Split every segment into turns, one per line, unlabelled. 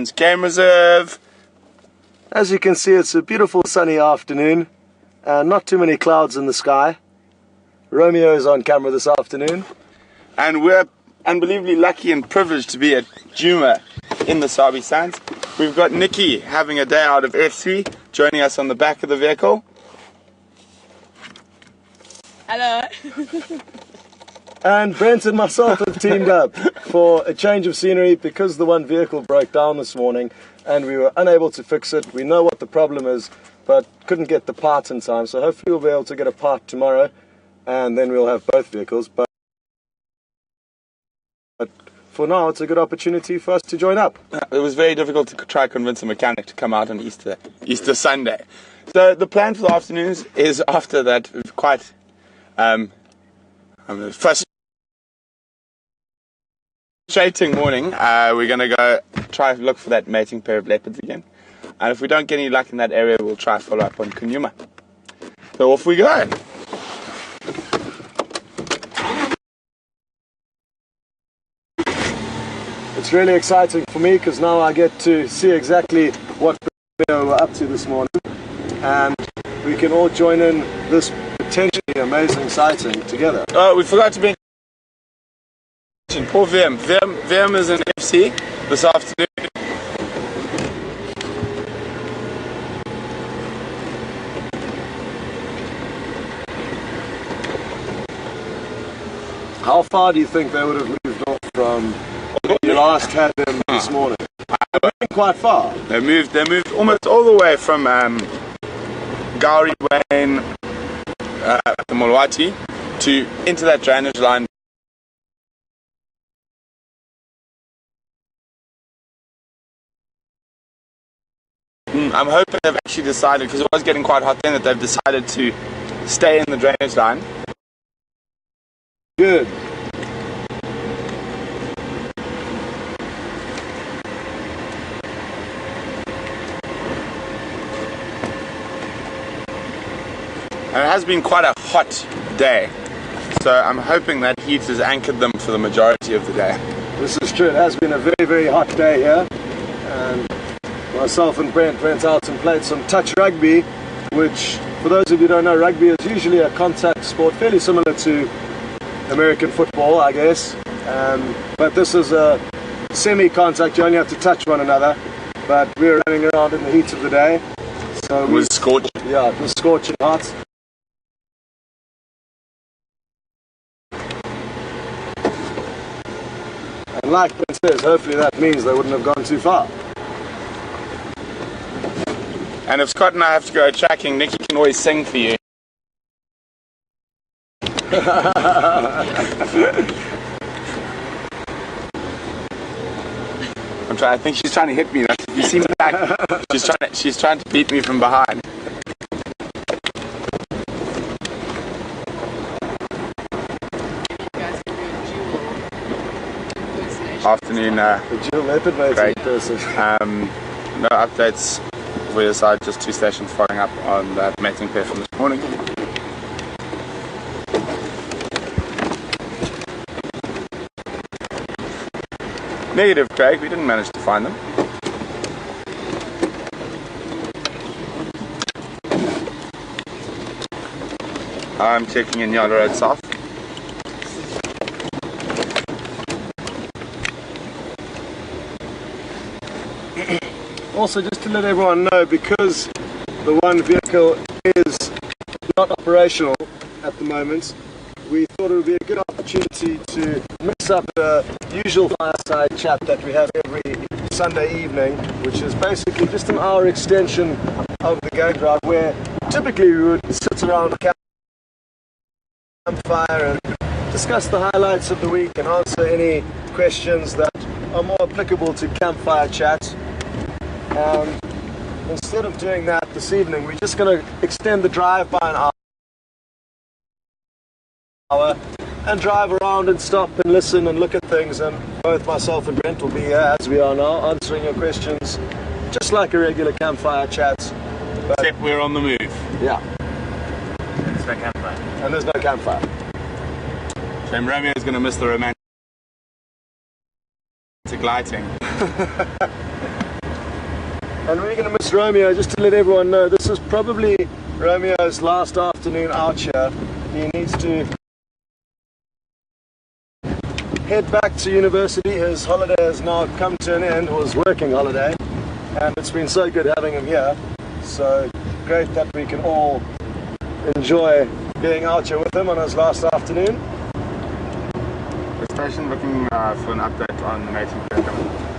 Game reserve.
As you can see, it's a beautiful sunny afternoon. Not too many clouds in the sky. Romeo is on camera this afternoon.
And we're unbelievably lucky and privileged to be at Djuma in the Sabi Sands. We've got Nikki having a day out of FC, joining us on the back of the vehicle.
Hello.
And Brent and myself have teamed up for a change of scenery because the one vehicle broke down this morning and we were unable to fix it. We know what the problem is, but couldn't get the part in time. So hopefully we'll be able to get a part tomorrow and then we'll have both vehicles. But for now, it's a good opportunity for us to join up.
It was very difficult to try to convince a mechanic to come out on Easter Sunday. So the plan for the afternoons is after that quite frustrating morning, we're going to go try to look for that mating pair of leopards again. And if we don't get any luck in that area, we'll try to follow up on Djuma. So off we go.
It's really exciting for me because now I get to see exactly what we're up to this morning. And we can all join in this potentially amazing sighting together.
Oh, we forgot to mention poor Vim. Vim is in FC this afternoon.
How far do you think they would have moved off from where you last had them this morning? They've been quite far.
They moved almost all the way from Gowrie Wayne at the Molwati to into that drainage line. I'm hoping they've actually decided, because it was getting quite hot then, that they've decided to stay in the drainage line.
Good.
And it has been quite a hot day, so I'm hoping that heat has anchored them for the majority of the day.
This is true. It has been a very, very hot day here. And myself and Brent went out and played some touch rugby, which, for those of you who don't know, rugby is usually a contact sport, fairly similar to American football, I guess. But this is a semi-contact, you only have to touch one another. But we were running around in the heat of the day. So
it was scorching.
Yeah, it was scorching hot. And like Ben says, hopefully that means they wouldn't have gone too far.
And if Scott and I have to go tracking, Nikki can always sing for you. I think she's trying to hit me. You see me back? She's trying to beat me from behind. Afternoon,
the dual leopard mating person.
No updates for your side, just 2 stations following up on that mating pair from this morning. Negative, Craig, we didn't manage to find them. I'm checking in Yonder Road South.
Also, just to let everyone know, because the one vehicle is not operational at the moment, we thought it would be a good opportunity to mix up the usual fireside chat that we have every Sunday evening, which is basically just an hour extension of the game drive, where typically we would sit around the campfire and discuss the highlights of the week and answer any questions that are more applicable to campfire chat. And instead of doing that this evening, we're just going to extend the drive by an hour and drive around and stop and listen and look at things, and both myself and Brent will be here, as we are now, answering your questions just like a regular campfire chat.
But except we're on the move.
Yeah.
There's no campfire.
And there's no campfire.
So Romeo's going to miss the romantic lighting.
And we're going to miss Romeo. Just to let everyone know, this is probably Romeo's last afternoon out here. He needs to head back to university. His holiday has now come to an end, or his working holiday, and it's been so good having him here. So great that we can all enjoy being out here with him on his last afternoon.
The station looking for an update on mating program.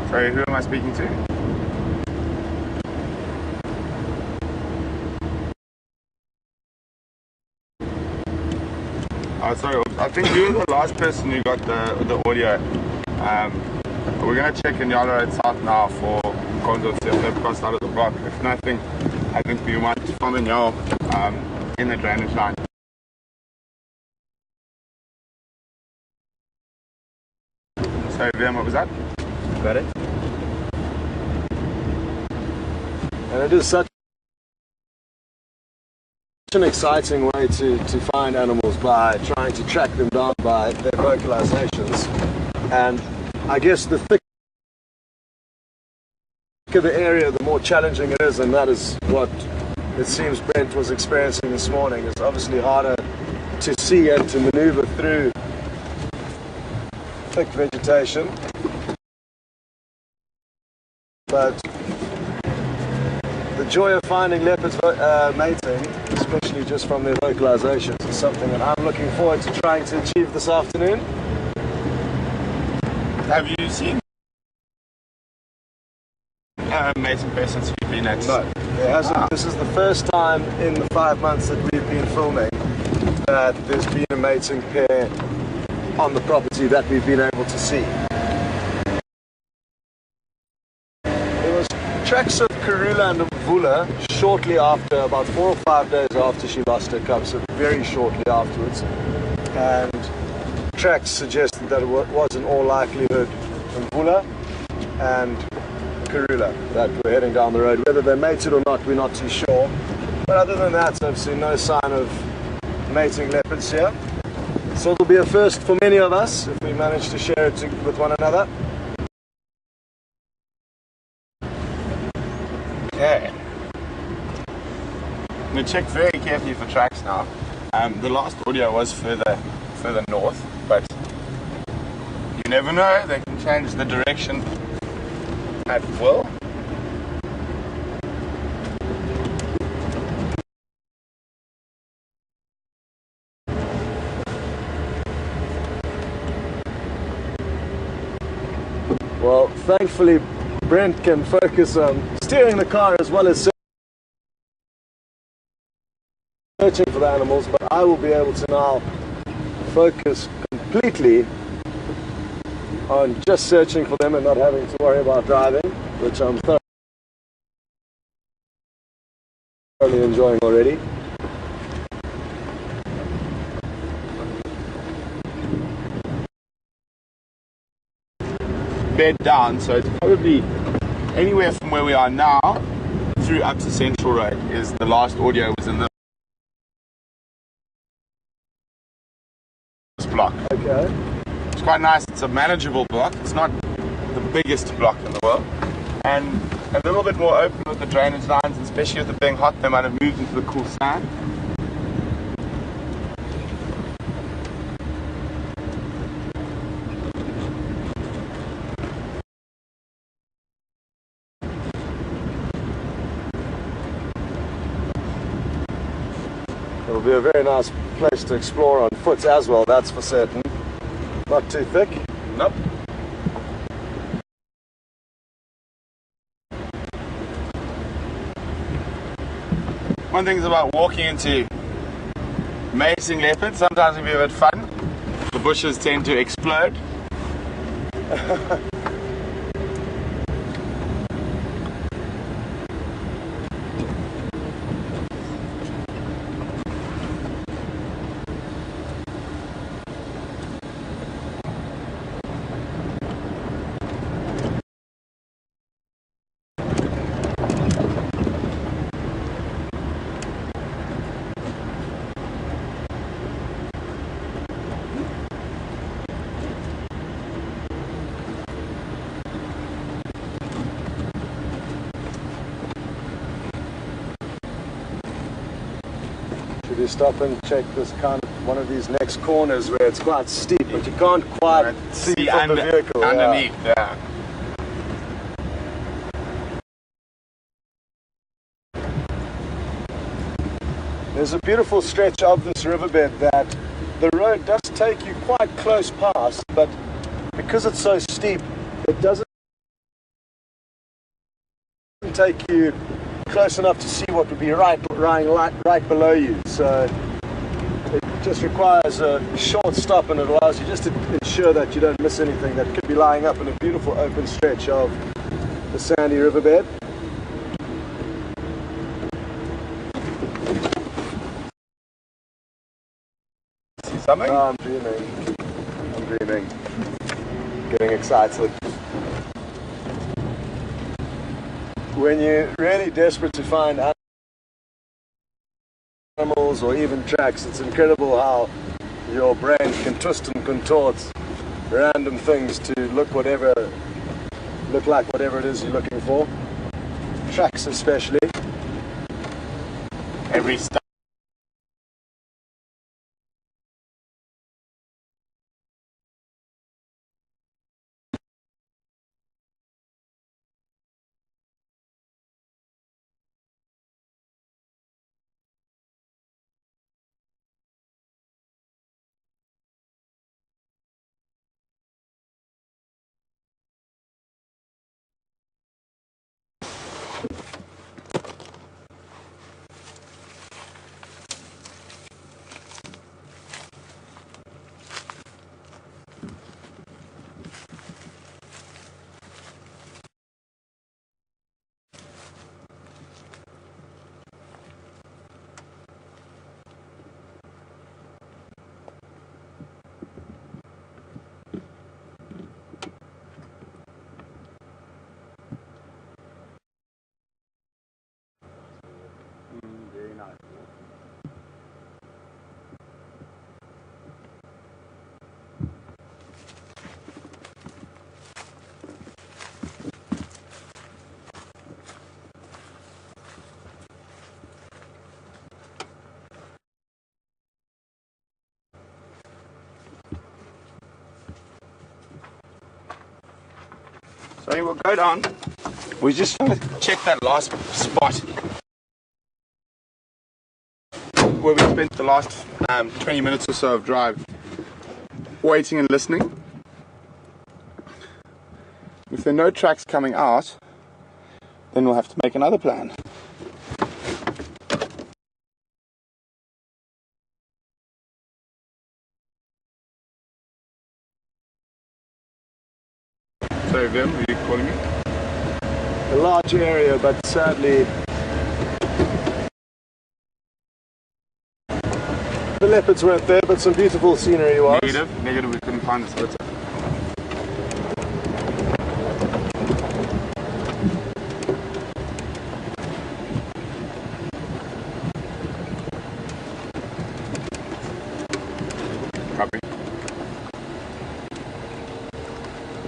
Sorry, who am I speaking to? Oh, sorry, I think you were the last person who got the audio. We're going to check Inyala Road South now for consorts if they've crossed out of the block. If nothing, I think we might find Inyala in the drainage line. Sorry, Liam, what was that? Got it?
And it is such an exciting way to find animals by trying to track them down by their vocalizations. And I guess the thicker the area, the more challenging it is, and that is what it seems Brent was experiencing this morning. It's obviously harder to see and to maneuver through thick vegetation. But the joy of finding leopards mating, especially just from their vocalizations, is something that I'm looking forward to trying to achieve this afternoon.
Have you seen mating pair since you've been at?
No, there hasn't. This is the first time in the 5 months that we've been filming that there's been a mating pair on the property that we've been able to see. There was tracks of Karula and Mvula shortly after, about 4 or 5 days after she lost her cubs, so very shortly afterwards. And tracks suggested that it was in all likelihood Mvula and Karula that were heading down the road. Whether they mated or not, we're not too sure. But other than that, I've seen no sign of mating leopards here. So it'll be a first for many of us if we manage to share it with one another.
Okay. I'm going to check very carefully for tracks now. The last audio was further north, but you never know, they can change the direction at will.
Well, thankfully Brent can focus on steering the car as well as searching for the animals, but I will be able to now focus completely on just searching for them and not having to worry about driving, which I'm thoroughly enjoying already.
Bed down, so it's probably anywhere from where we are now through up to Central Road. Is the last audio was in this block.
Okay.
It's quite nice. It's a manageable block. It's not the biggest block in the world, and a little bit more open with the drainage lines, especially with it being hot. They might have moved into the cool sand.
It'll be a very nice place to explore on foot as well, that's for certain. Not too thick.
Nope. One thing is about walking into mating leopards, sometimes it can be a bit fun. The bushes tend to explode.
to stop and check this kind of one of these next corners where it's quite steep, but you can't quite see from the vehicle.
Underneath, yeah.
There's a beautiful stretch of this riverbed that the road does take you quite close past, but because it's so steep, it doesn't take you close enough to see what would be right below you. So it just requires a short stop, and it allows you just to ensure that you don't miss anything that could be lying up in a beautiful open stretch of the sandy riverbed.
See something?
Oh, I'm dreaming. I'm dreaming. Getting excited. When you're really desperate to find animals or even tracks, it's incredible how your brain can twist and contort random things to look like whatever it is you're looking for. Tracks especially.
Every stop. Very nice. So we'll go down. We just want to check that last spot where we spent the last 20 minutes or so of drive waiting and listening. If there are no tracks coming out, then we'll have to make another plan. Sorry, Vim, are you calling me?
A large area, but sadly the leopards weren't there, but some beautiful scenery was.
Negative, we couldn't find the splitter. Copy.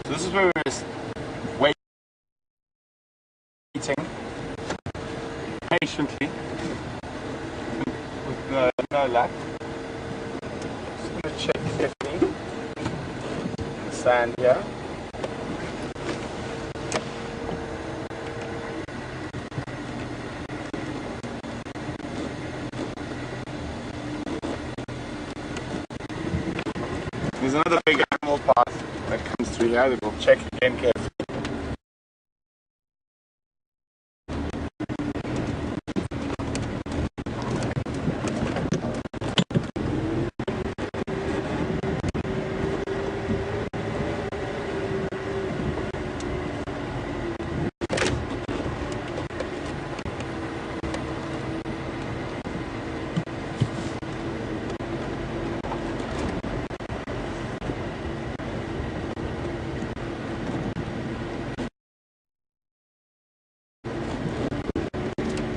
So this is where we're waiting patiently with no luck. Just going to check carefully the sand here. There's another big animal path that comes through here that we'll check again carefully.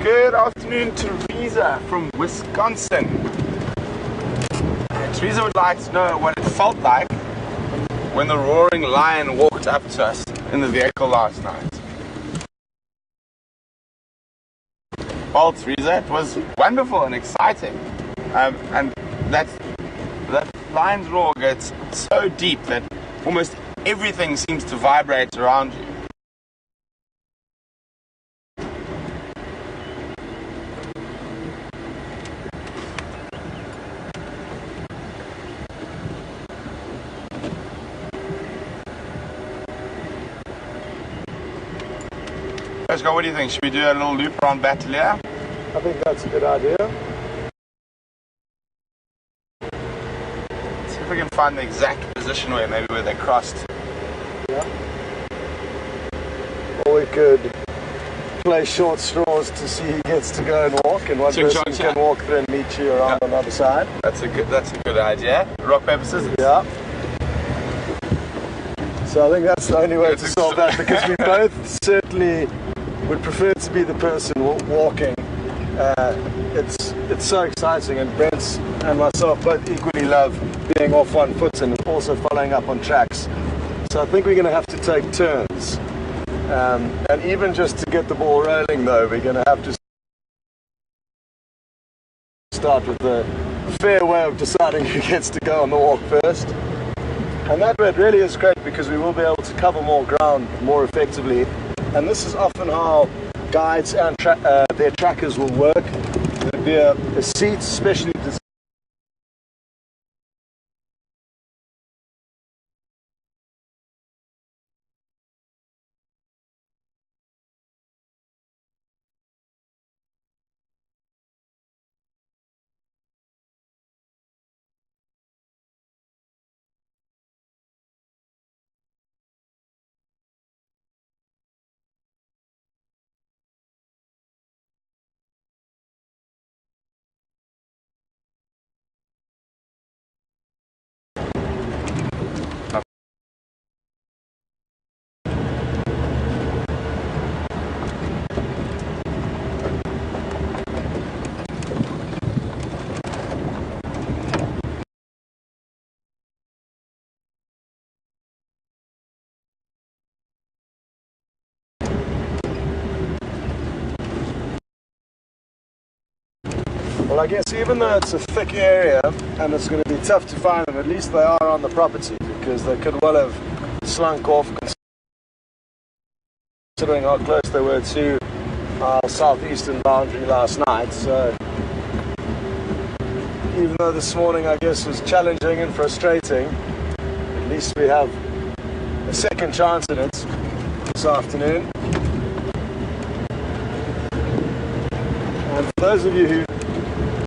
Good afternoon, Teresa from Wisconsin. Teresa would like to know what it felt like when the roaring lion walked up to us in the vehicle last night. Well, Teresa, it was wonderful and exciting. And that lion's roar gets so deep that almost everything seems to vibrate around you. Let's go, what do you think? Should we do a little loop around Battle here?
I think that's a good idea.
See if we can find the exact position where they crossed.
Yeah. Or we could play short straws to see who gets to go and walk, and one person can walk through and meet you around on the other side.
That's a good idea. Rock, paper, scissors.
Yeah. So I think that's the only way to solve that, because we both certainly would prefer to be the person walking. It's so exciting, and Brent and myself both equally love being off one foot and also following up on tracks. So I think we're going to have to take turns. And even just to get the ball rolling, though, we're going to have to start with the fair way of deciding who gets to go on the walk first. And that way it really is great, because we will be able to cover more ground more effectively. And this is often how guides and their trackers will work. There'll be a seat especially designed Well, I guess even though it's a thick area and it's going to be tough to find them, at least they are on the property, because they could well have slunk off, considering how close they were to our southeastern boundary last night. So even though this morning I guess was challenging and frustrating, at least we have a second chance in it this afternoon. And for those of you who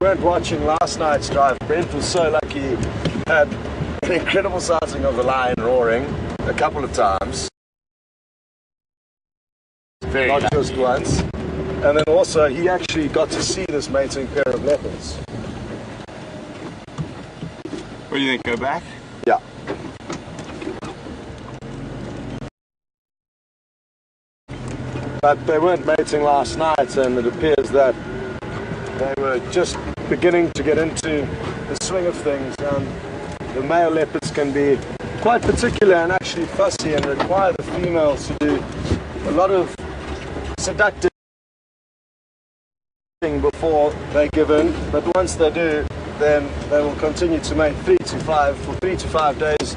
weren't watching last night's drive, Brent was so lucky. He had an incredible sighting of the lion roaring a couple of times. Not just once. And then also he actually got to see this mating pair of leopards.
What do you think, go back?
Yeah. But they weren't mating last night, and it appears that they were just beginning to get into the swing of things. The male leopards can be quite particular and actually fussy, and require the females to do a lot of seductive before they give in. But once they do, then they will continue to mate 3 to 5 for 3 to 5 days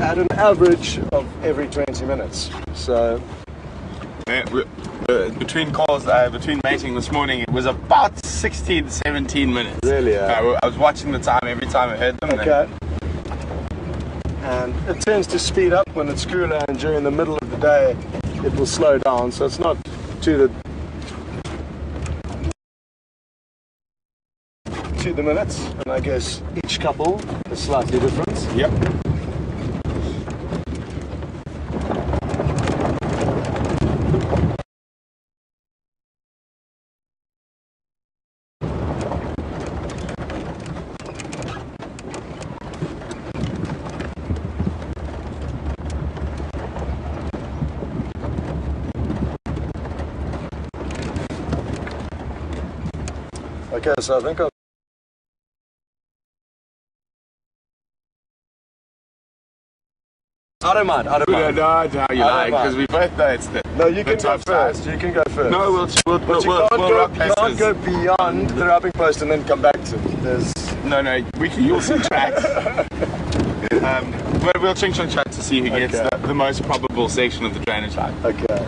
at an average of every 20 minutes. So
between calls, between mating this morning, it was about 16, 17 minutes.
Really? Yeah.
I was watching the time every time I heard them.
Okay. And it tends to speed up when it's cooler, and during the middle of the day it will slow down, so it's not to the minutes, and I guess each couple is slightly different.
Yep.
Okay, so I think I'll I don't mind.
No, you like, because we both know it's the.
No, you can go
top
first.
side.
You can go first.
No, we'll rock
you can't go beyond the rubbing post and then come back to it.
No, you'll see tracks. We'll ching chong chat to see who gets the most probable section of the drainage line.
Okay.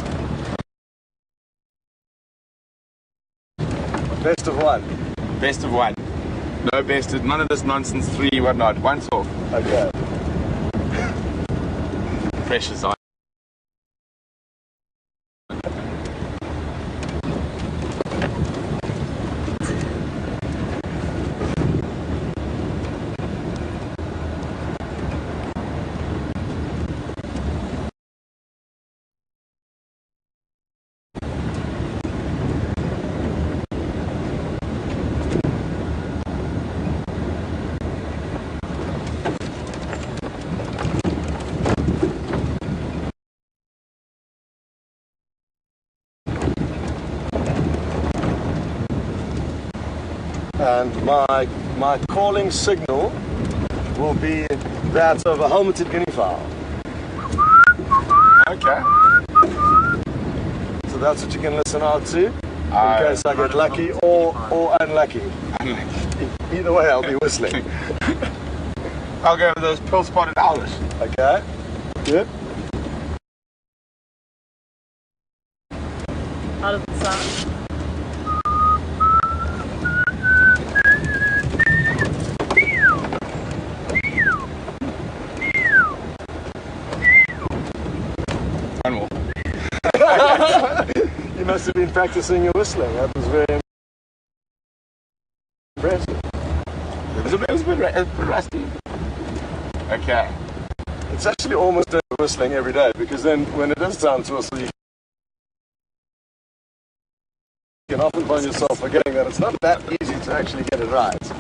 Best of one.
Best of one. No best of none of this nonsense. 3 whatnot. Once off.
Okay.
Pressure's on.
And my calling signal will be that of a helmeted guinea fowl.
Okay.
So that's what you can listen out to in case I get lucky or unlucky. Either way, I'll be whistling.
I'll go with those pearl-spotted owls.
Okay. Good.
How does it sound?
One more.
You must have been practicing your whistling. That was very impressive.
It was a bit rusty. Okay.
It's actually almost a whistling every day, because then when it is time to whistle, you can often find yourself forgetting that it's not that easy to actually get it right.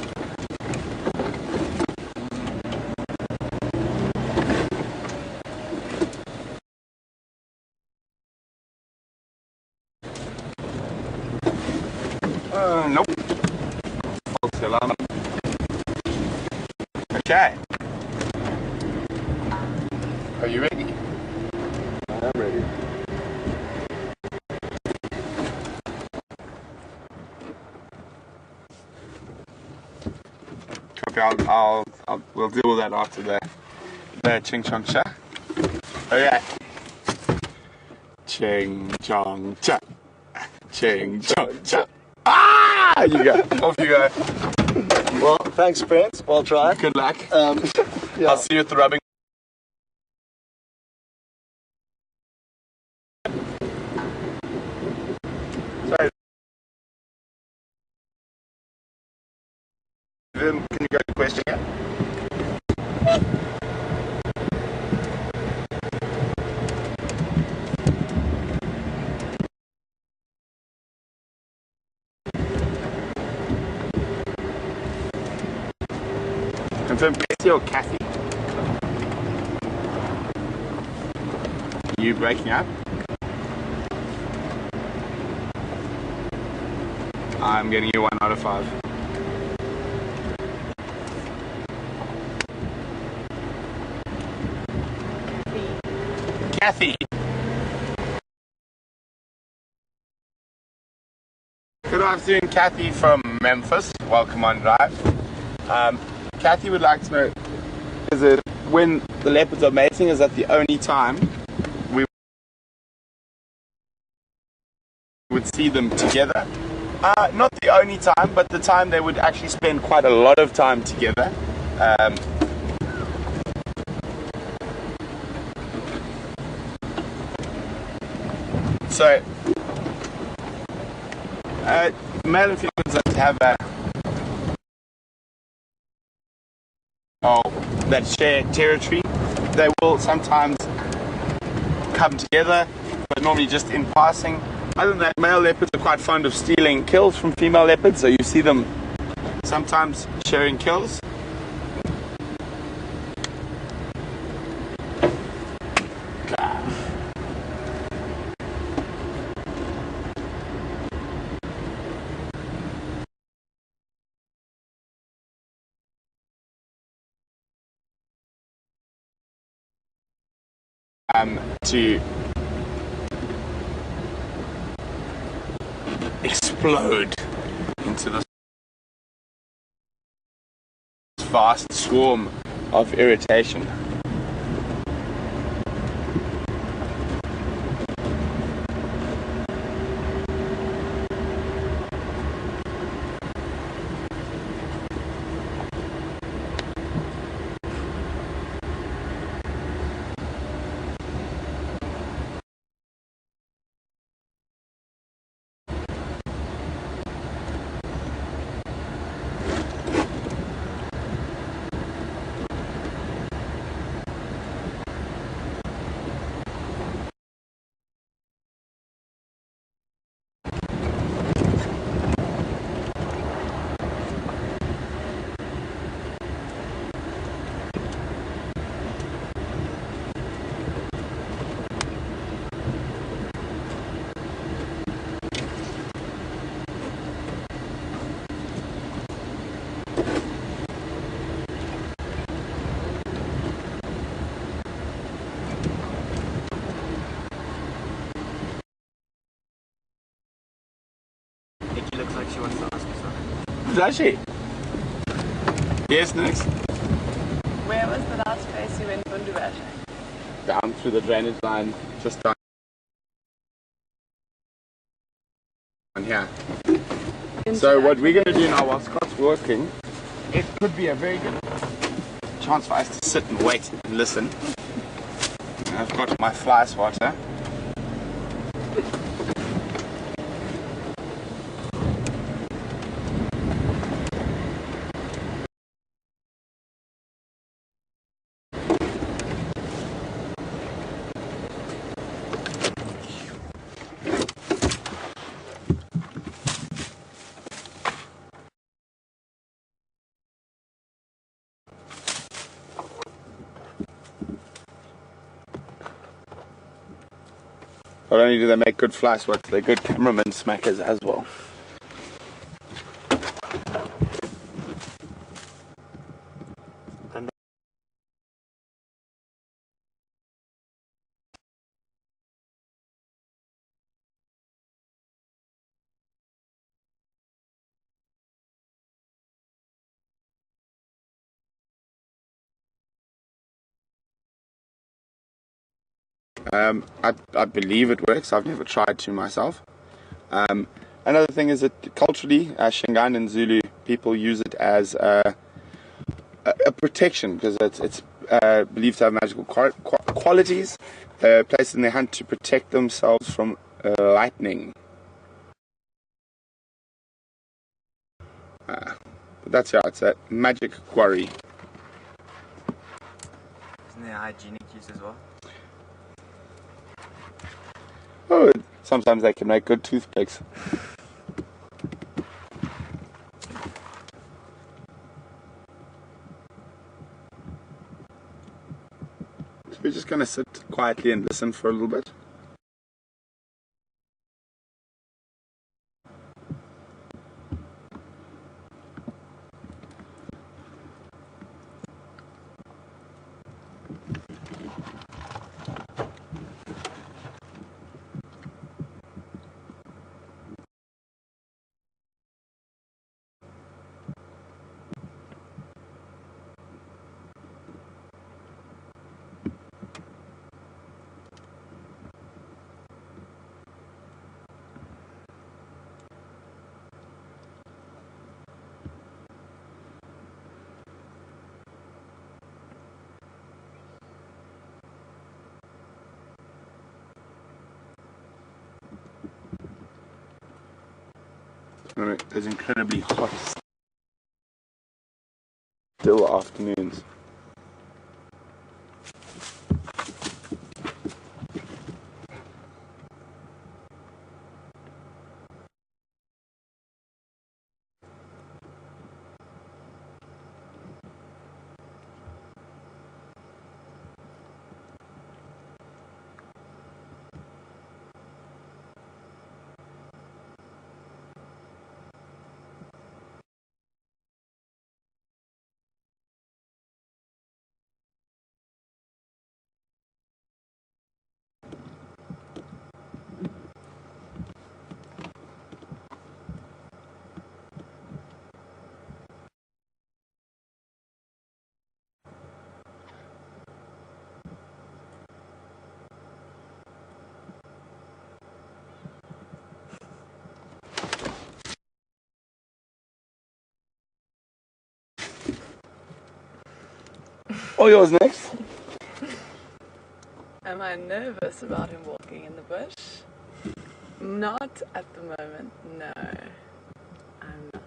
Nope. False alarm. Okay. Are you ready?
I'm ready.
Copy. We'll deal with that after the ching chong cha. Okay. Ching chong cha. Ching chong cha. Ah! You go. Off you go.
Well, thanks, Brent. Well tried.
Good luck.
Yeah.
I'll see you at the rubbing. Sorry. Can you go to the question yet? Confirm Bessie or Kathy? Are you breaking up? I'm getting you 1 out of 5. Kathy. Good afternoon, Kathy from Memphis. Welcome on Drive. Kathy would like to know, is it when the leopards are mating, is that the only time we would see them together? Not the only time, but the time they would actually spend quite a lot of time together. So, male and females that have that share territory, they will sometimes come together, but normally just in passing. Other than that, male leopards are quite fond of stealing kills from female leopards, so you see them sometimes sharing kills. to explode into this vast swarm of irritation.
Nikki looks like she wants to ask you something.
Does she? Yes, next.
Where was the last place you went on Djuma?
Down through the drainage line, just down here. So what we're going to do now while Scott's working, it could be a very good chance for us to sit and wait and listen. I've got my fly swatter. Not only do they make good fly swatters, they're good cameraman smackers as well. I believe it works. I've never tried to myself. Another thing is that culturally, Shingan and Zulu people use it as a protection because it's believed to have magical qualities. They're placed in their hand to protect themselves from lightning. But that's how it's a magic quarry.
Isn't there hygienic use as well?
Oh, sometimes they can make good toothpicks. So we're just going to sit quietly and listen for a little bit. There's incredibly hot, still afternoons. All yours next.
Am I nervous about him walking in the bush? Not at the moment, no. I'm not.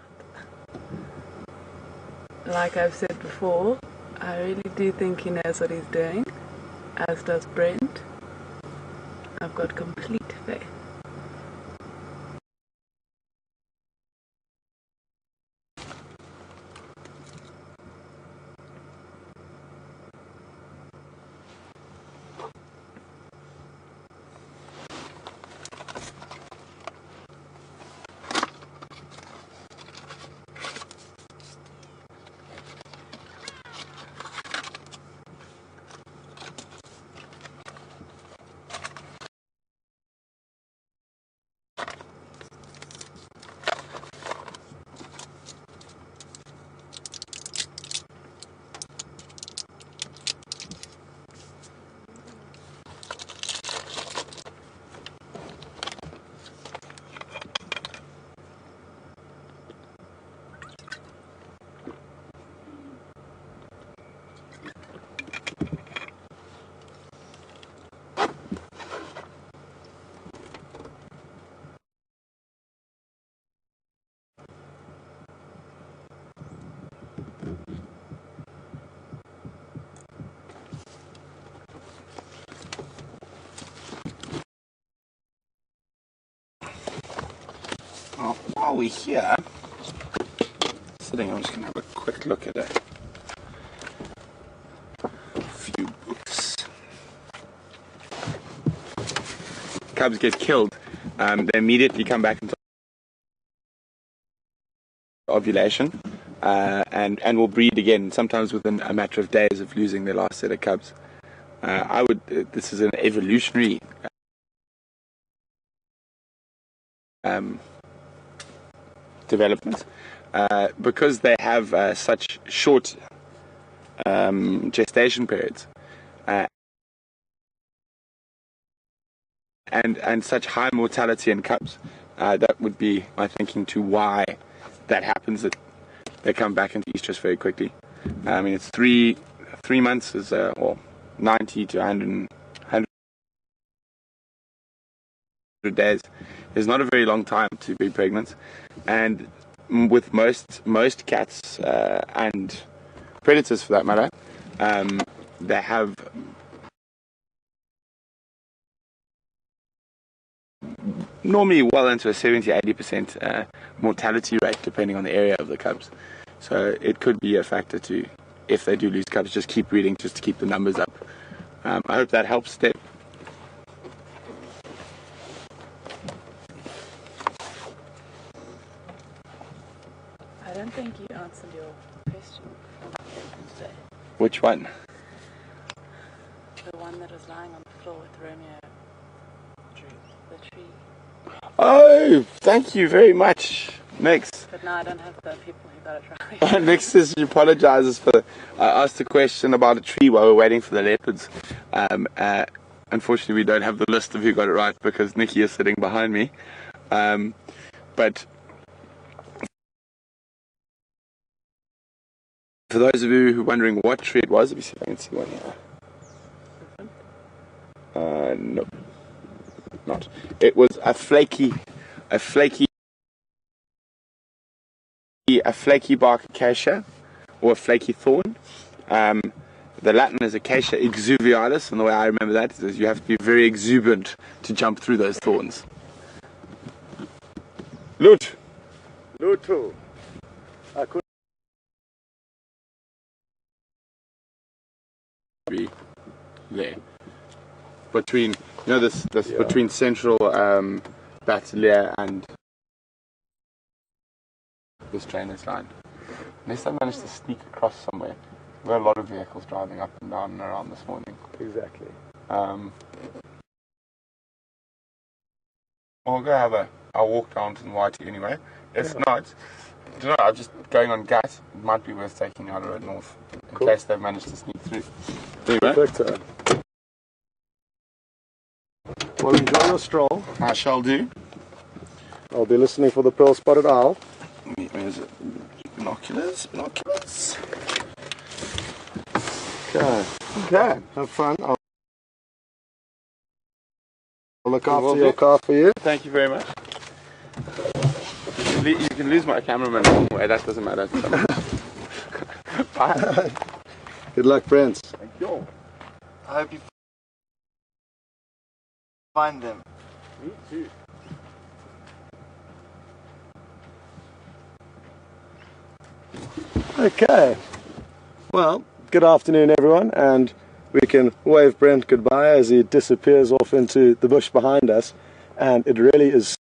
Like I've said before, I really do think he knows what he's doing, as does Brent. I've got complete faith.
While we're here, sitting, I'm just going to have a quick look at a few books. Cubs get killed, they immediately come back into ovulation and will breed again, sometimes within a matter of days of losing their last set of cubs. This is an evolutionary development because they have such short gestation periods and such high mortality in cubs. That would be my thinking to why that happens, that they come back into estrus very quickly. I mean, it's 3 months is or 90 to 100 days is not a very long time to be pregnant, and with most cats and predators for that matter, they have normally well into a 70-80% mortality rate depending on the area of the cubs. So it could be a factor to, if they do lose cubs, just keep breeding just to keep the numbers up. I hope that helps, Deb.
I don't think you answered your question today.
Which one?
The one that was lying on the floor with Romeo. The tree.
Oh, thank you very much. Next.
But now I don't have the people who got it right.
Next is she apologizes for I asked a question about a tree while we're waiting for the leopards. Unfortunately, we don't have the list of who got it right because Nikki is sitting behind me. But for those of you who are wondering what tree it was, let me see if I can see one here. No, not. It was a flaky bark acacia, or a flaky thorn. The Latin is Acacia exuvialis, and the way I remember that is you have to be very exuberant to jump through those thorns. Lut.
Lutu. I could
be there between, you know, this between central Batalia and this drainage line. Unless I managed to sneak across somewhere. There were a lot of vehicles driving up and down and around this morning.
exactly.
I'll go have I'll walk down to the YT anyway. If not, I don't know, I'm just going on gut. It might be worth taking out a road north in case they've managed to sneak through. Anyway,
Perfect. Well, enjoy your stroll.
I shall do.
I'll be listening for the pearl-spotted owl.
Where's it? Binoculars.
Okay. Okay, have fun. I'll look after your car for you.
Thank you very much. You can lose my cameraman anyway, that doesn't matter. Bye.
Good luck, Brent.
Thank you.
I hope you find them.
Me too.
Okay, well, good afternoon everyone, and we can wave Brent goodbye as he disappears off into the bush behind us, and it really is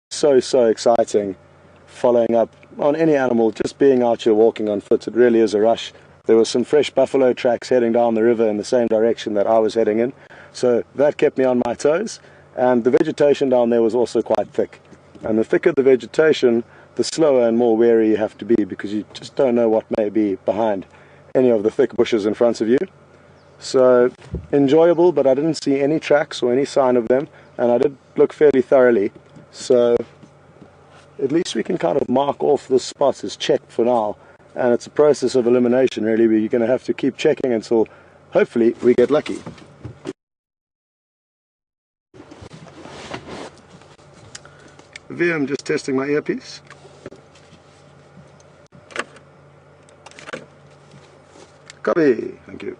so exciting following up on any animal, just being out here walking on foot. It really is a rush. There were some fresh buffalo tracks heading down the river in the same direction that I was heading in, so that kept me on my toes, and the vegetation down there was also quite thick, and the thicker the vegetation, the slower and more wary you have to be, because you just don't know what may be behind any of the thick bushes in front of you. So enjoyable, but I didn't see any tracks or any sign of them, and I did look fairly thoroughly, so at least we can kind of mark off this spot as checked for now, and it's a process of elimination really, where you're going to have to keep checking until hopefully we get lucky. V, I'm just testing my earpiece. Copy, thank you.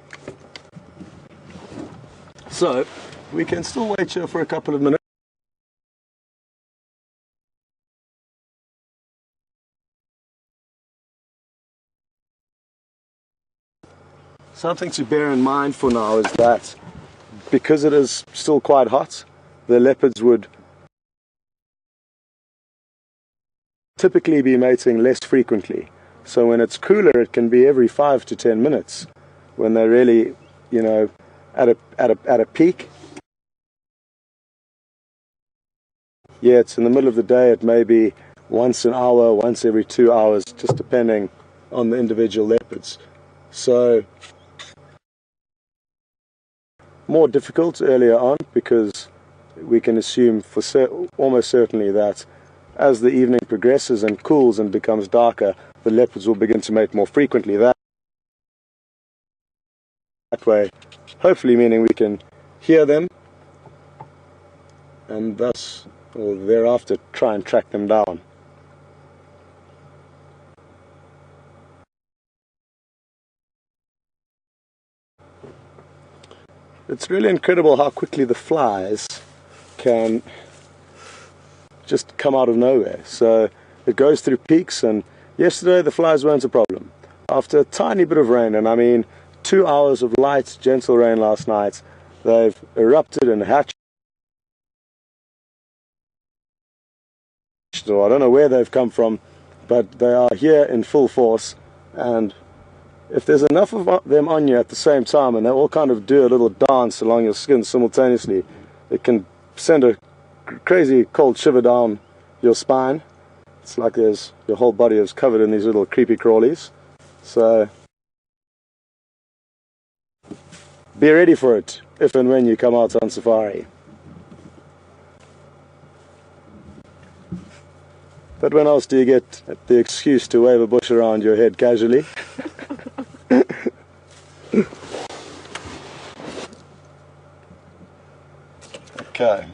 So, we can still wait here for a couple of minutes. Something to bear in mind for now is that because it is still quite hot, the leopards would typically be mating less frequently. So when it's cooler, it can be every 5 to 10 minutes when they're really, you know, at a peak. Yeah, it's in the middle of the day. It may be once an hour, once every 2 hours, just depending on the individual leopards. So more difficult earlier on, because we can assume for almost certainly that as the evening progresses and cools and becomes darker, the leopards will begin to mate more frequently. That way, hopefully meaning we can hear them and thus, or thereafter, try and track them down. It's really incredible how quickly the flies can just come out of nowhere. So it goes through peaks, and yesterday the flies weren't a problem. After a tiny bit of rain, and I mean 2 hours of light, gentle rain last night, they've erupted and hatched. So I don't know where they've come from, but they are here in full force, and if there's enough of them on you at the same time and they all kind of do a little dance along your skin simultaneously, it can send a crazy cold shiver down your spine. It's like there's your whole body is covered in these little creepy crawlies. So be ready for it if and when you come out on safari. But when else do you get the excuse to wave a bush around your head casually? Okay.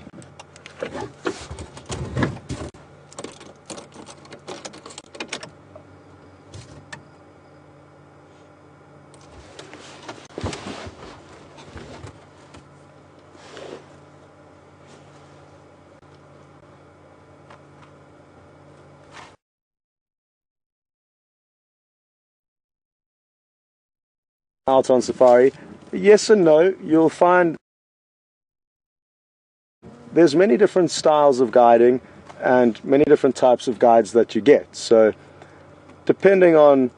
Out on safari, yes and no. You'll find there's many different styles of guiding and many different types of guides that you get. So depending on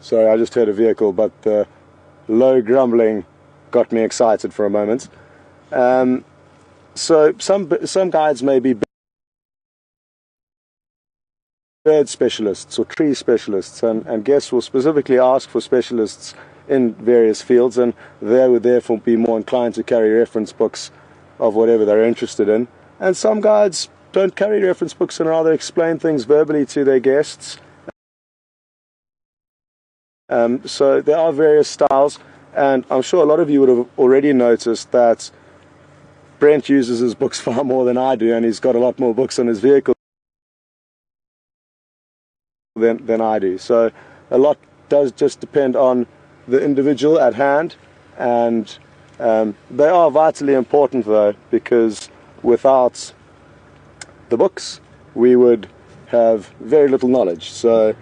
sorry, I just heard a vehicle, but the low grumbling got me excited for a moment. So some guides may be bird specialists or tree specialists, and guests will specifically ask for specialists in various fields, and they would therefore be more inclined to carry reference books of whatever they're interested in. And some guides don't carry reference books and rather explain things verbally to their guests. So there are various styles, and I'm sure a lot of you would have already noticed that Brent uses his books far more than I do, and he's got a lot more books on his vehicle than I do. So a lot does just depend on the individual at hand, and they are vitally important though, because without the books we would have very little knowledge. So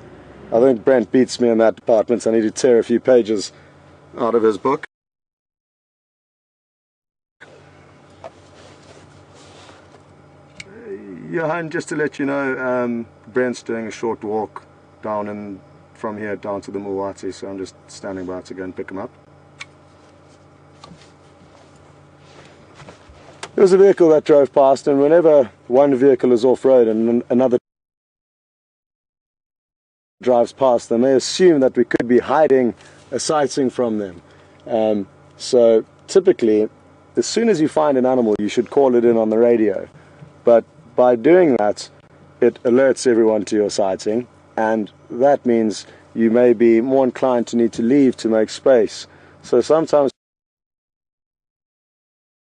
I think Brent beats me in that department. I need to tear a few pages out of his book. Johan, just to let you know, Brent's doing a short walk down and from here down to the Mulwati, so I'm just standing by to go and pick him up. There was a vehicle that drove past, and whenever one vehicle is off-road and another drives past them, they assume that we could be hiding a sighting from them. So typically, as soon as you find an animal, you should call it in on the radio. But by doing that, it alerts everyone to your sighting, and that means you may be more inclined to need to leave to make space. So sometimes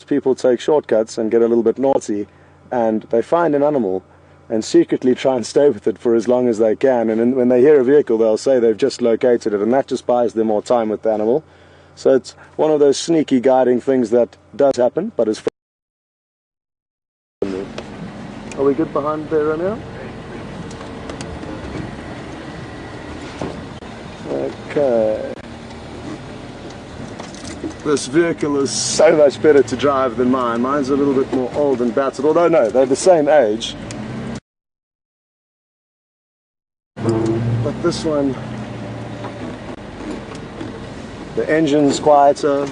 people take shortcuts and get a little bit naughty, and they find an animal and secretly try and stay with it for as long as they can, and when they hear a vehicle they'll say they've just located it, and that just buys them more time with the animal. So it's one of those sneaky guiding things that does happen, but is friendly. Are we good behind there, Romeo? Okay. This vehicle is so much better to drive than mine. Mine's a little bit more old and battered, although no, they're the same age. But this one, the engine's quieter,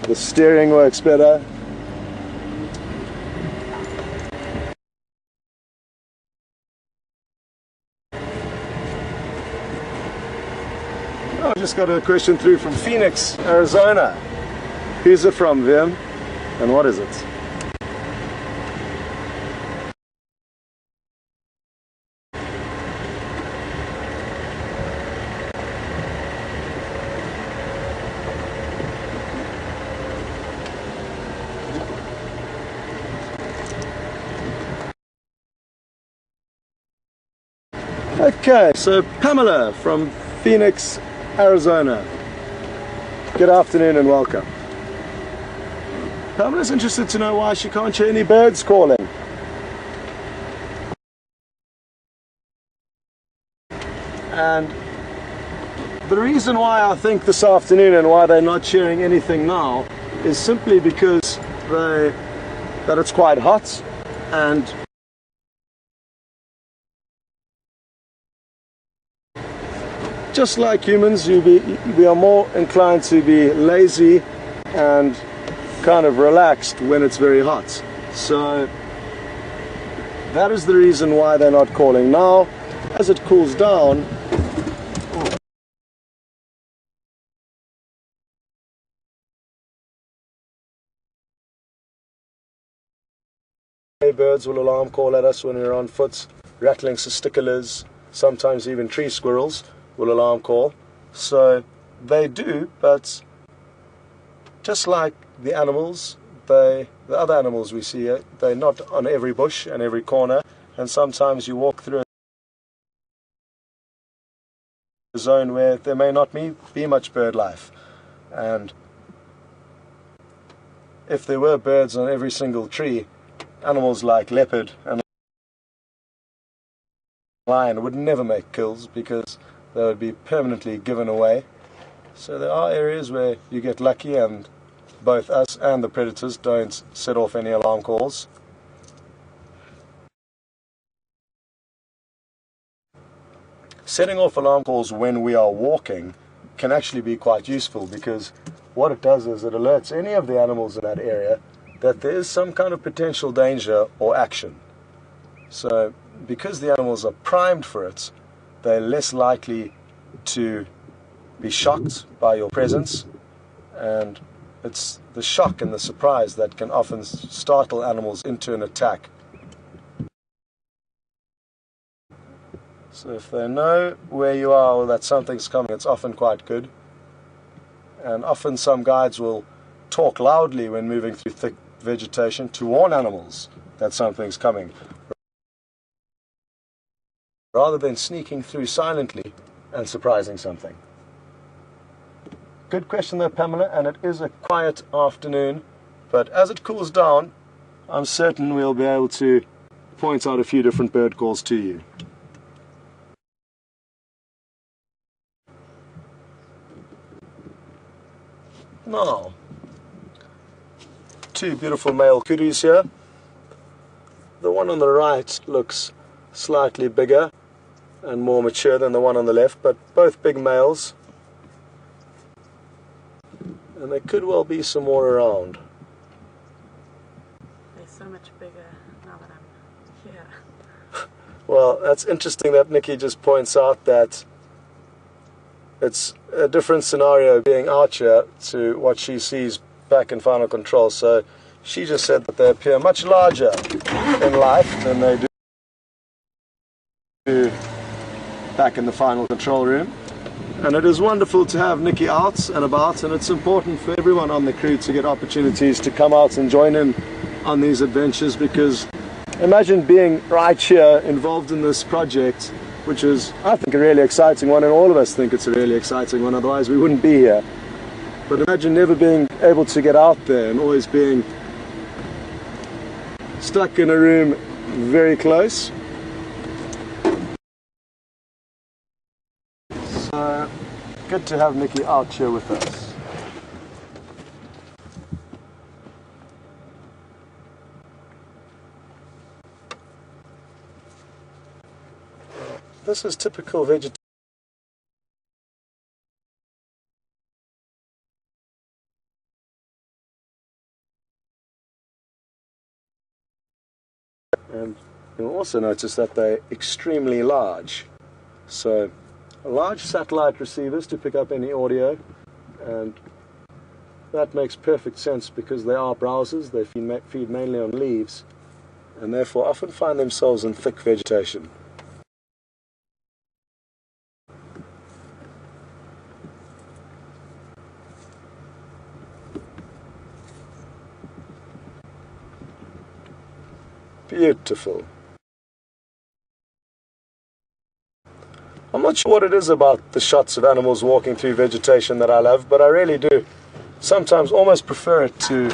the steering works better. I just got a question through from Phoenix, Arizona. Who's it from, Vim? And what is it? Okay, so Pamela from Phoenix, Arizona. Good afternoon and welcome. Pamela's interested to know why she can't hear any birds calling. And the reason why I think this afternoon and why they're not sharing anything now is simply because that it's quite hot, and just like humans, we are more inclined to be lazy and kind of relaxed when it's very hot. So that is the reason why they're not calling. Now, as it cools down, birds will alarm call at us when we're on foot, rattling cisticolas, sometimes even tree squirrels will alarm call. So they do, but just like the animals, the other animals we see, they're not on every bush and every corner, and sometimes you walk through a zone where there may not be much bird life, and if there were birds on every single tree, animals like leopard and lion would never make kills because they would be permanently given away. So there are areas where you get lucky and both us and the predators don't set off any alarm calls. Setting off alarm calls when we are walking can actually be quite useful, because what it does is it alerts any of the animals in that area that there is some kind of potential danger or action. So because the animals are primed for it, they're less likely to be shocked by your presence, and it's the shock and the surprise that can often startle animals into an attack. So if they know where you are or that something's coming, it's often quite good. And often some guides will talk loudly when moving through thick vegetation to warn animals that something's coming, rather than sneaking through silently and surprising something. Good question though, Pamela, and it is a quiet afternoon, but as it cools down, I'm certain we'll be able to point out a few different bird calls to you. Now, two beautiful male kudus here. The one on the right looks slightly bigger and more mature than the one on the left, but both big males. And there could well be some more around.
They're so much bigger now that I'm here.
Well, that's interesting that Nikki just points out that it's a different scenario being out here to what she sees back in final control. So she just said that they appear much larger in life than they do back in the final control room. And it is wonderful to have Nikki out and about, and it's important for everyone on the crew to get opportunities to come out and join in on these adventures, because imagine being right here involved in this project, which is, I think, a really exciting one, and all of us think it's a really exciting one, otherwise we wouldn't be here. But imagine never being able to get out there and always being stuck in a room very close. So, good to have Nikki out here with us. This is typical vegetation. And you'll also notice that they're extremely large. So large satellite receivers to pick up any audio, and that makes perfect sense because they are browsers. They feed mainly on leaves and therefore often find themselves in thick vegetation. Beautiful. I'm not sure what it is about the shots of animals walking through vegetation that I love, but I really do sometimes almost prefer it to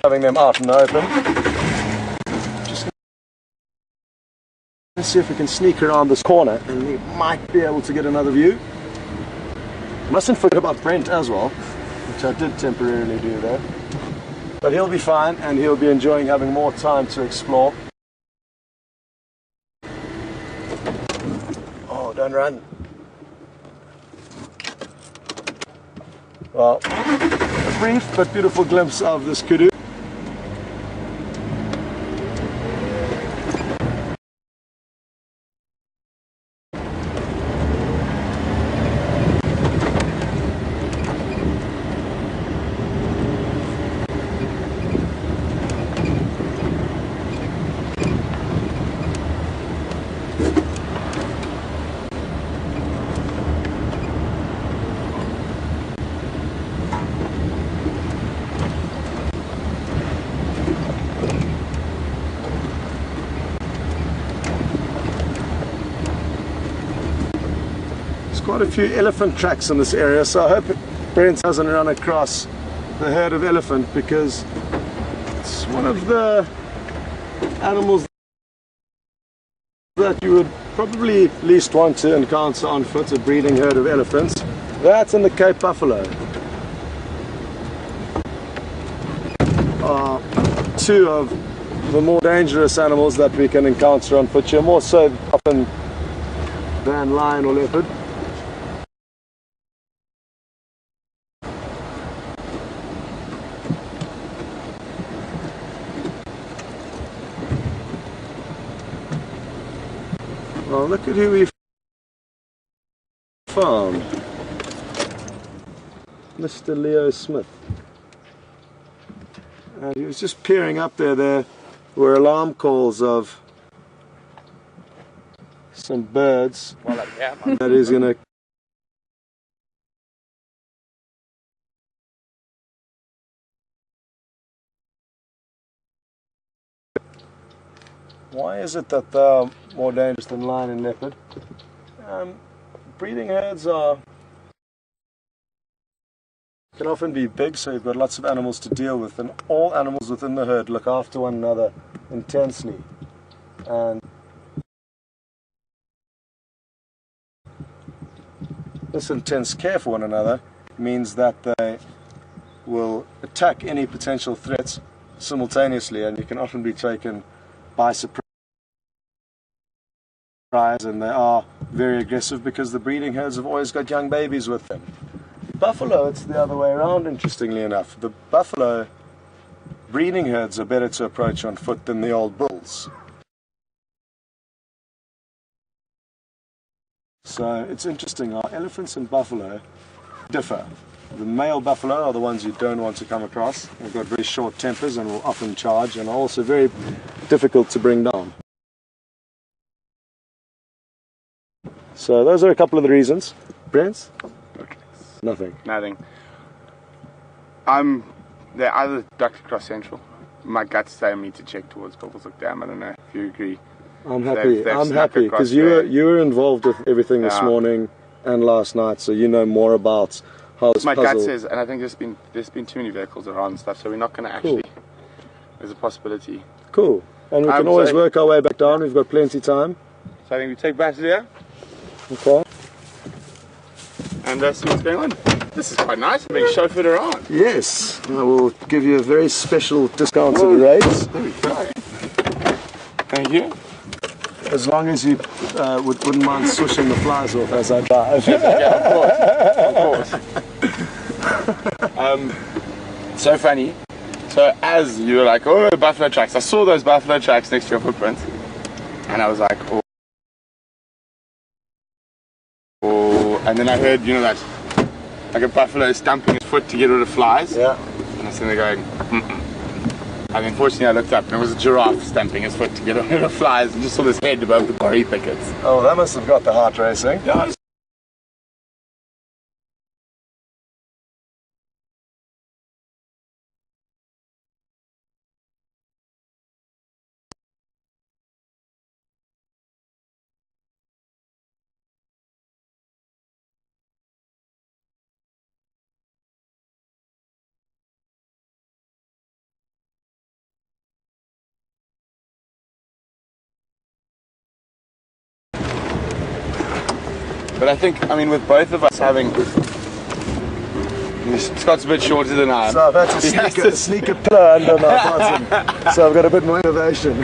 having them out in the open. Just let's see if we can sneak around this corner and we might be able to get another view. Mustn't forget about Brent as well, which I did temporarily do there. But he'll be fine, and he'll be enjoying having more time to explore. Oh, don't run. Well, a brief but beautiful glimpse of this kudu. Quite a few elephant tracks in this area, so I hope Brent hasn't run across the herd of elephant, because it's one of the animals that you would probably least want to encounter on foot, a breeding herd of elephants. That and the Cape buffalo are two of the more dangerous animals that we can encounter on foot here, more so often than lion or leopard. Well, look at who we found. Mr. Leo Smith. And he was just peering up there. There were alarm calls of some birds
Well,
that is going to Why is it that they're more dangerous than lion and leopard? Breeding herds can often be big, so you've got lots of animals to deal with, and all animals within the herd look after one another intensely. And this intense care for one another means that they will attack any potential threats simultaneously, and you can often be taken by surprise, and they are very aggressive because the breeding herds have always got young babies with them. Buffalo, it's the other way around, interestingly enough. The buffalo breeding herds are better to approach on foot than the old bulls. So it's interesting, our elephants and buffalo differ. The male buffalo are the ones you don't want to come across. They've got very short tempers and will often charge, and are also very difficult to bring down. So those are a couple of the reasons. Brent?
Okay.
Nothing.
Nothing. They're either ducked across Central. My guts say me to check towards Bubblesook Dam. I don't know if you agree.
I'm happy.
They've
I'm
snuck
happy
across
because
there.
you were involved with everything this morning and last night, so you know more about how this
My gut
puzzle.
says, and I think there's been too many vehicles around and stuff, so we're not going to actually.
Cool.
There's a possibility.
Cool. And we can always
so-
work our way back down. We've got plenty of time.
So I think we take battery here
Okay.
and see what's going on. This is quite nice. Being chauffeured around.
Yes, I will give you a very special discounted rates.
There we go. Thank you.
As long as you wouldn't mind swishing the flies off as I drive.
Yeah, of course. So funny. So as you were like, oh, buffalo tracks, I saw those buffalo tracks next to your footprint, and I was like, oh. And then I heard, you know, that like a buffalo stamping his foot to get rid of flies.
Yeah.
And I was sitting there going, mm-mm. And unfortunately I looked up and there was a giraffe stamping his foot to get rid of flies, and just saw this head above the curry pickets.
Oh, that must have got the heart racing.
Yeah. But I think, I mean, with both of us having, Scott's a bit shorter than I am.
So I've had to sneak a pillow under my bottom. So I've got a bit more innovation.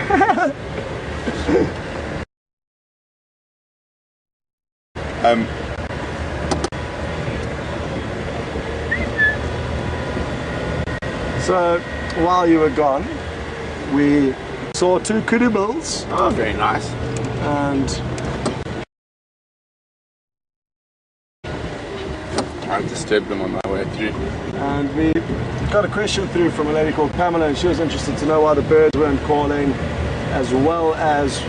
So while you were gone, we saw two kudu bulls,
Oh, very nice.
and
I disturbed them on my way through.
we got a question through from a lady called Pamela, and she was interested to know why the birds weren't calling, as well as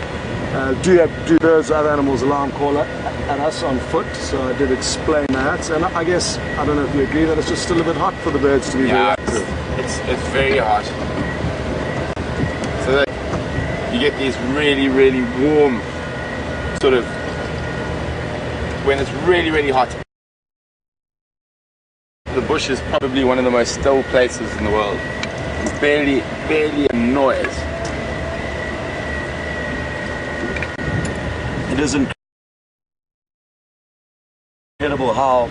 do birds or other animals alarm call at us on foot. So I did explain that, and I guess, I don't know if you agree, that it's just still a bit hot for the birds to be very
Yeah,
active.
it's very hot. So that you get these really, really warm sort of, when it's really, really hot. The bush is probably one of the most still places in the world. There's barely a noise.
It is incredible how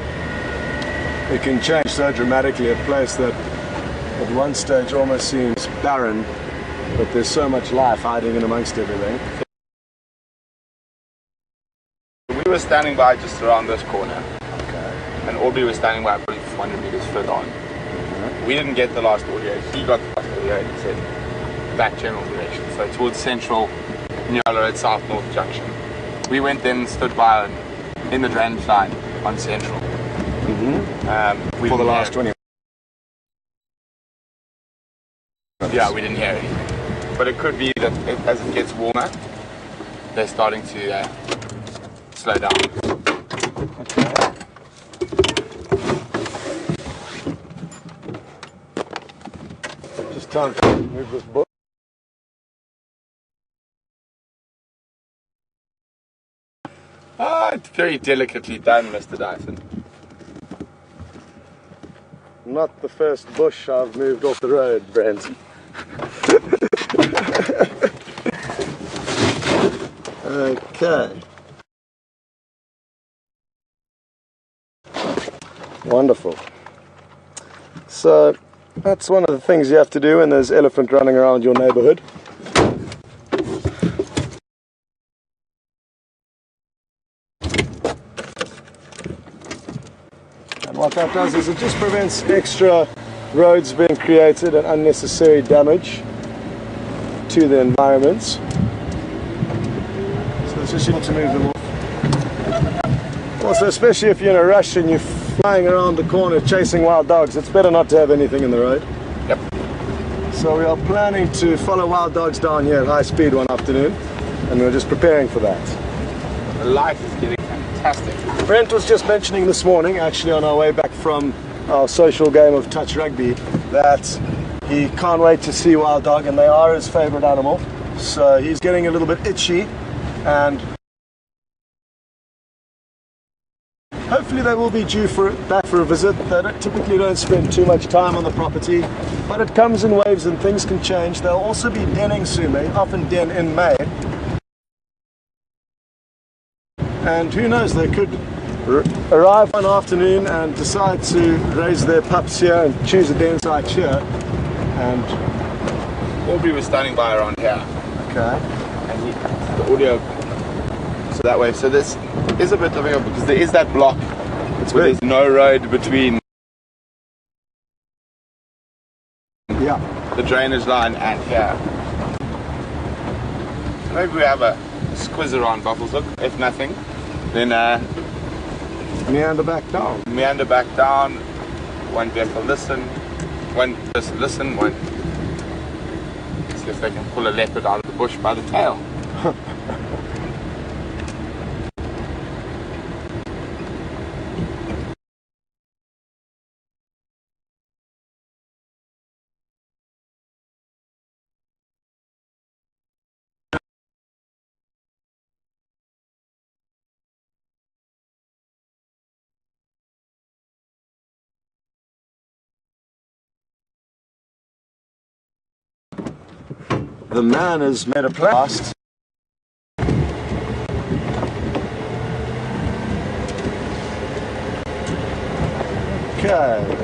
it can change so dramatically. A place that at one stage almost seems barren, but there's so much life hiding in amongst everything.
We were standing by just around this corner, and Aubrey was standing by probably 400 meters further on. We didn't get the last audio. He got the last audio and he said that general direction, so towards Central, Nyala Road, South North Junction. We went then and stood by in the drainage line on Central.
For the last 20 minutes.
Yeah, we didn't hear anything. But it could be that as it gets warmer, they're starting to slow down.
Just time to move this book.
Ah, it's very delicately done, Mr. Dyson.
Not the first bush I've moved off the road, Brent. Okay. Wonderful. So that's one of the things you have to do when there's elephant running around your neighborhood. And what that does is it just prevents extra roads being created and unnecessary damage to the environment. So it's just to move them off. Also, especially if you're in a rush and you're flying around the corner chasing wild dogs, it's better not to have anything in the road.
Yep.
So we are planning to follow wild dogs down here at high speed one afternoon, and we're just preparing for that.
The light is getting fantastic.
Brent was just mentioning this morning, actually on our way back from our social game of touch rugby, that he can't wait to see wild dog, and they are his favorite animal. So he's getting a little bit itchy, and hopefully they will be due back for a visit. They typically don't spend too much time on the property, but it comes in waves and things can change. They'll also be denning soon. They often den in May. And who knows, they could arrive one afternoon and decide to raise their pups here and choose a den site here. And
Aubrey was standing by around here.
okay.
And the audio, so that way, so this is a bit of a, because there is that block,
It's
where
big.
there's no road between
Yeah.
the drainage line and here. So maybe we have a squiz around Buffalo's Hook, if nothing, then
Meander back down.
meander back down, one vehicle listen, one person listen, one, see if they can pull a leopard out of the bush by the tail.
The man has made a blast. Okay.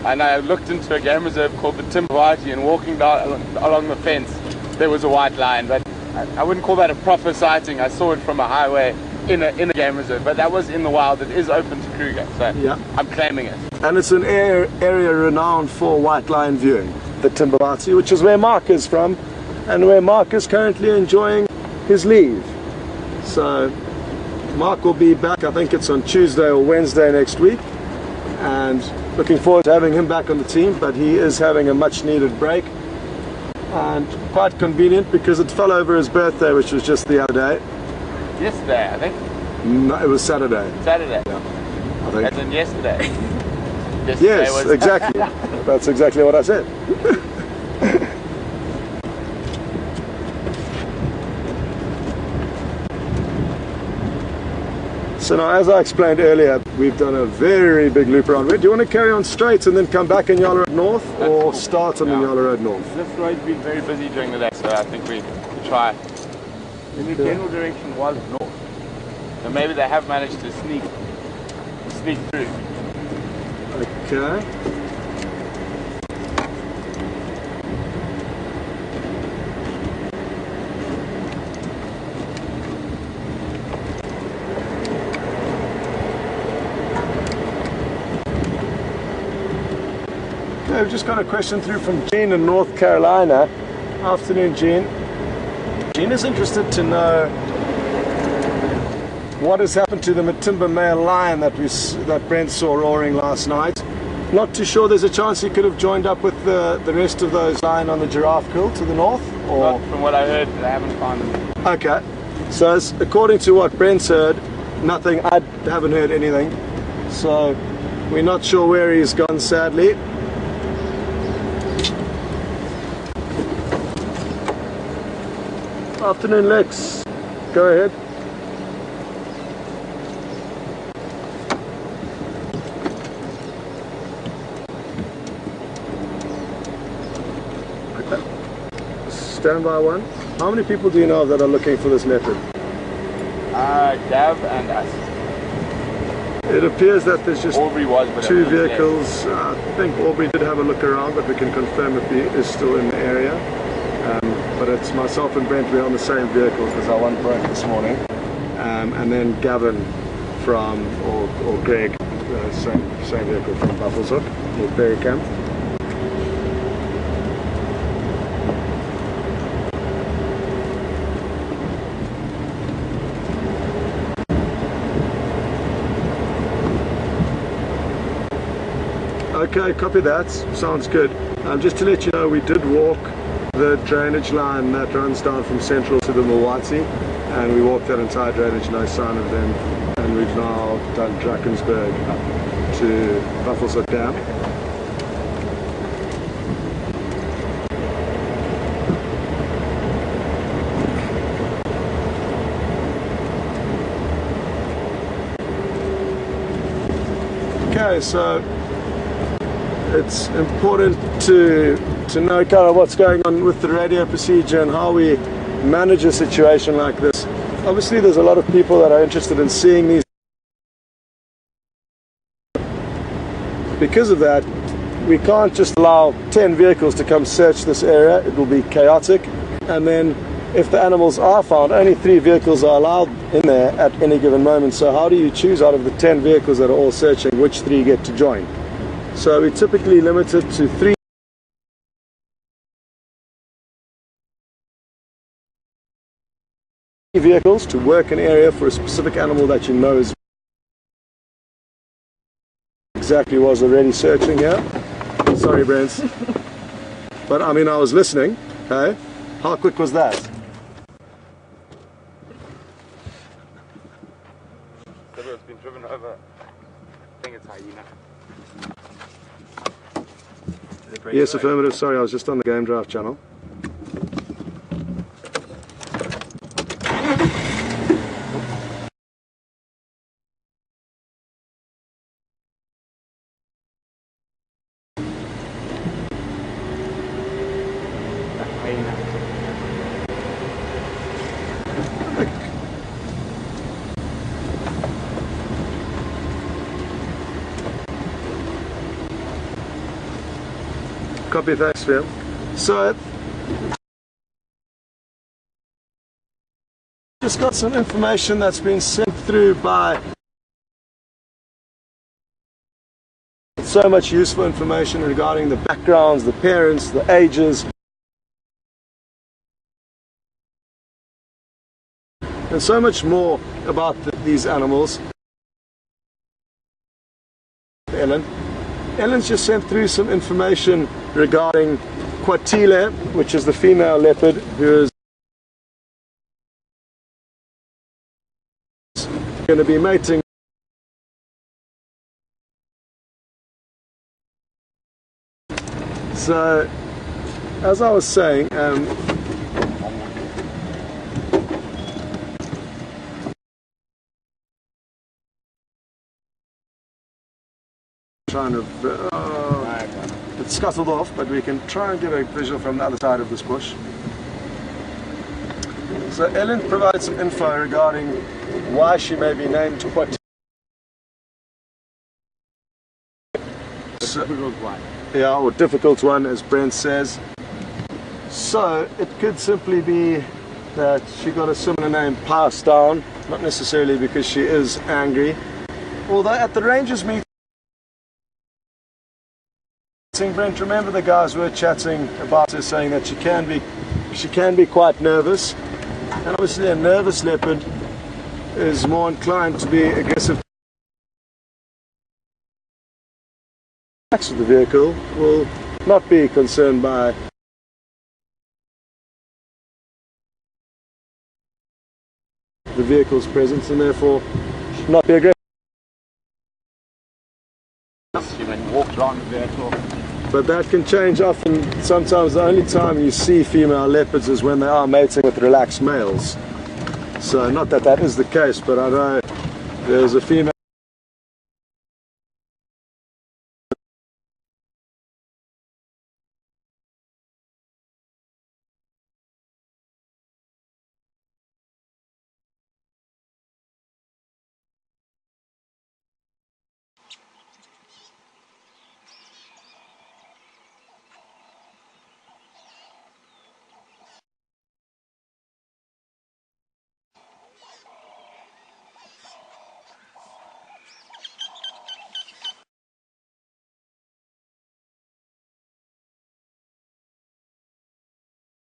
And I looked into a game reserve called the Timbawati, and walking down along the fence there was a white lion, but I wouldn't call that a proper sighting. I saw it from a highway in a game reserve, but that was in the wild. It is open to Kruger, so
Yeah.
I'm claiming it.
And it's an area renowned for white lion viewing, the Timbawati, which is where Mark is from, and where Mark is currently enjoying his leave. So Mark will be back, I think it's on Tuesday or Wednesday next week, and looking forward to having him back on the team, but he is having a much needed break, and quite convenient because it fell over his birthday, which was just the other day.
Yesterday, I think.
No, it was Saturday,
Saturday.
I think.
As in yesterday. Yesterday
Yes,
was
exactly. That's exactly what I said. So now, as I explained earlier, we've done a very big loop around. Do you want to carry on straight and then come back in Yala Road North, or start on the Yala Road North?
This road's been very busy during the day, so I think we try. In the general direction was north. So maybe they have managed to sneak through.
Okay. Okay, we've just got a question through from Jean in North Carolina. Afternoon, Jean. Jean is interested to know what has happened to the Matimba male lion that Brent saw roaring last night. Not too sure. There's a chance he could have joined up with the rest of those lying on the giraffe kill to the north? Or?
Not from what I heard, they haven't found them.
Okay. So according to what Brent's heard, nothing. I haven't heard anything. So we're not sure where he's gone, sadly. Afternoon, Lex. Go ahead. Stand by one. How many people do you know of that are looking for this leopard?
Gav and us.
It appears that there's just
Aubrey was, but
two vehicles. I think Aubrey did have a look around, but we can confirm if he is still in the area. But it's myself and Brent, we're on the same vehicle because our one broke this morning. And then Gavin from, or Greg, same vehicle from Buffalo's Hook, or Berry Camp. Okay, copy that. Sounds good. Just to let you know, we did walk the drainage line that runs down from Central to the Milwaukee, and we walked that entire drainage, no sign of them, and we've now done Drakensberg up to Buffalo's Hook Dam. Okay, so it's important to know kind of what's going on with the radio procedure and how we manage a situation like this. Obviously there's a lot of people that are interested in seeing these. Because of that, we can't just allow 10 vehicles to come search this area. It will be chaotic. And then if the animals are found, only 3 vehicles are allowed in there at any given moment. So how do you choose out of the 10 vehicles that are all searching which 3 get to join? So we're typically limited to 3 vehicles to work an area for a specific animal that you know is exactly was already searching here. Sorry, Brent. But I mean, I was listening. Hey, how quick was that?
It's been driven over. I think it's hyena.
Yes, affirmative. Sorry, I was just on the Game Draft channel. Copy, thanks, Phil. So, just got some information that's been sent through by so much useful information regarding the backgrounds, the parents, the ages, and so much more about these animals. Ellen's just sent through some information regarding Quatile, which is the female leopard who is going to be mating. So, as I was saying, trying to it's scuttled off, but we can try and get a visual from the other side of this bush. So Ellen provided some info regarding why she may be named Quatile.
Difficult one.
Yeah, or difficult one, as Brent says. So it could simply be that she got a similar name passed down, not necessarily because she is angry. Although at the Rangers meeting, Brent, remember the guys were chatting about her, saying that she can be quite nervous, and obviously a nervous leopard is more inclined to be aggressive relax with the vehicle, will not be concerned by the vehicle's presence and therefore not be aggressive.
Walk around the vehicle.
But that can change often. Sometimes the only time you see female leopards is when they are mating with relaxed males. So not that that is the case, but I know there's a female